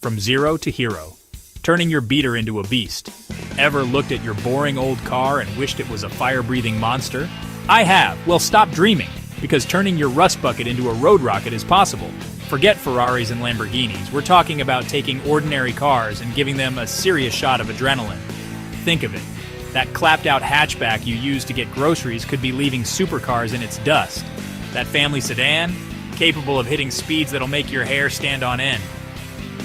from zero to hero, turning your beater into a beast. Ever looked at your boring old car and wished it was a fire-breathing monster? I have. Well, stop dreaming, because turning your rust bucket into a road rocket is possible. Forget Ferraris and Lamborghinis. We're talking about taking ordinary cars and giving them a serious shot of adrenaline. Think of it. That clapped-out hatchback you use to get groceries could be leaving supercars in its dust. That family sedan, capable of hitting speeds that'll make your hair stand on end.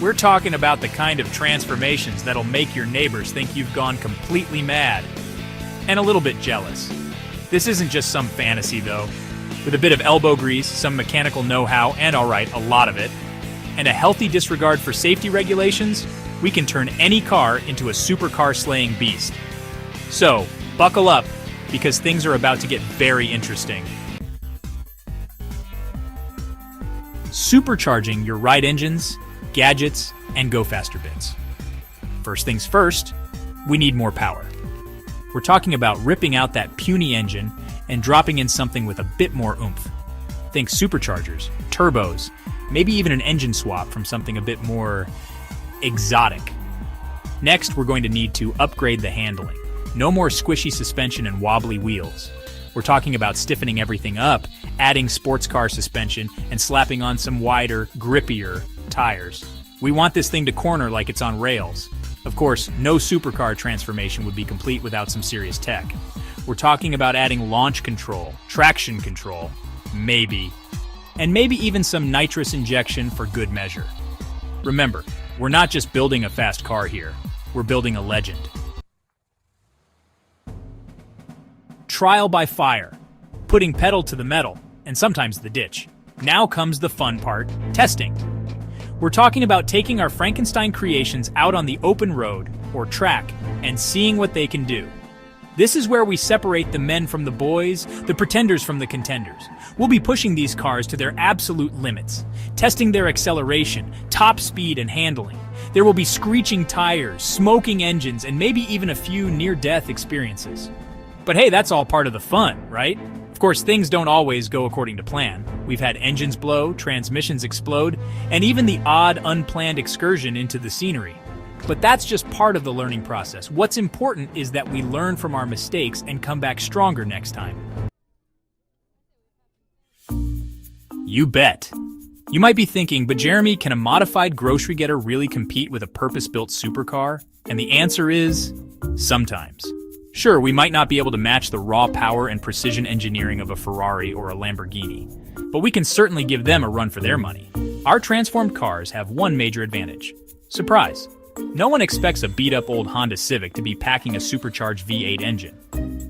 We're talking about the kind of transformations that'll make your neighbors think you've gone completely mad. And a little bit jealous. This isn't just some fantasy, though. With a bit of elbow grease, some mechanical know-how, and alright, a lot of it, and a healthy disregard for safety regulations, we can turn any car into a supercar-slaying beast. So, buckle up, because things are about to get very interesting. Supercharging your ride engines, gadgets, and go-faster bits. First things first, we need more power. We're talking about ripping out that puny engine and dropping in something with a bit more oomph. Think superchargers, turbos, maybe even an engine swap from something a bit more exotic. Next, we're going to need to upgrade the handling. No more squishy suspension and wobbly wheels. We're talking about stiffening everything up, adding sports car suspension, and slapping on some wider, grippier tires. We want this thing to corner like it's on rails. Of course, no supercar transformation would be complete without some serious tech. We're talking about adding launch control, traction control, maybe, and maybe even some nitrous injection for good measure. Remember, we're not just building a fast car here, we're building a legend. Trial by fire, putting pedal to the metal, and sometimes the ditch. Now comes the fun part, testing. We're talking about taking our Frankenstein creations out on the open road, or track, and seeing what they can do. This is where we separate the men from the boys, the pretenders from the contenders. We'll be pushing these cars to their absolute limits, testing their acceleration, top speed, and handling. There will be screeching tires, smoking engines, and maybe even a few near-death experiences. But hey, that's all part of the fun, right? Of course, things don't always go according to plan. We've had engines blow, transmissions explode, and even the odd, unplanned excursion into the scenery. But that's just part of the learning process. What's important is that we learn from our mistakes and come back stronger next time. You bet. You might be thinking, but Jeremy, can a modified grocery getter really compete with a purpose-built supercar? And the answer is, sometimes. Sure, we might not be able to match the raw power and precision engineering of a Ferrari or a Lamborghini, but we can certainly give them a run for their money. Our transformed cars have one major advantage. Surprise! No one expects a beat-up old Honda Civic to be packing a supercharged V8 engine,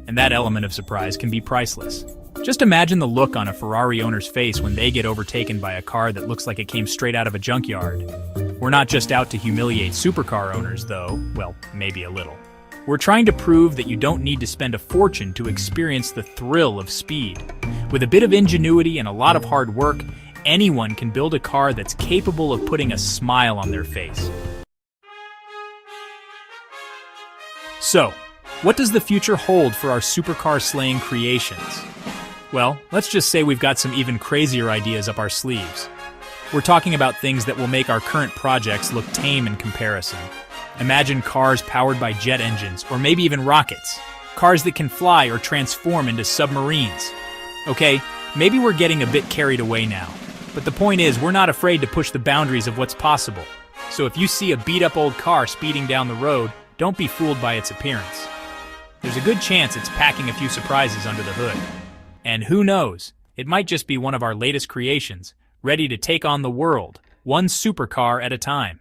and that element of surprise can be priceless. Just imagine the look on a Ferrari owner's face when they get overtaken by a car that looks like it came straight out of a junkyard. We're not just out to humiliate supercar owners, though. Well, maybe a little. We're trying to prove that you don't need to spend a fortune to experience the thrill of speed. With a bit of ingenuity and a lot of hard work, anyone can build a car that's capable of putting a smile on their face. So, what does the future hold for our supercar-slaying creations? Well, let's just say we've got some even crazier ideas up our sleeves. We're talking about things that will make our current projects look tame in comparison. Imagine cars powered by jet engines, or maybe even rockets. Cars that can fly or transform into submarines. Okay, maybe we're getting a bit carried away now, but the point is we're not afraid to push the boundaries of what's possible. So if you see a beat-up old car speeding down the road, don't be fooled by its appearance. There's a good chance it's packing a few surprises under the hood. And who knows, it might just be one of our latest creations, ready to take on the world, one supercar at a time.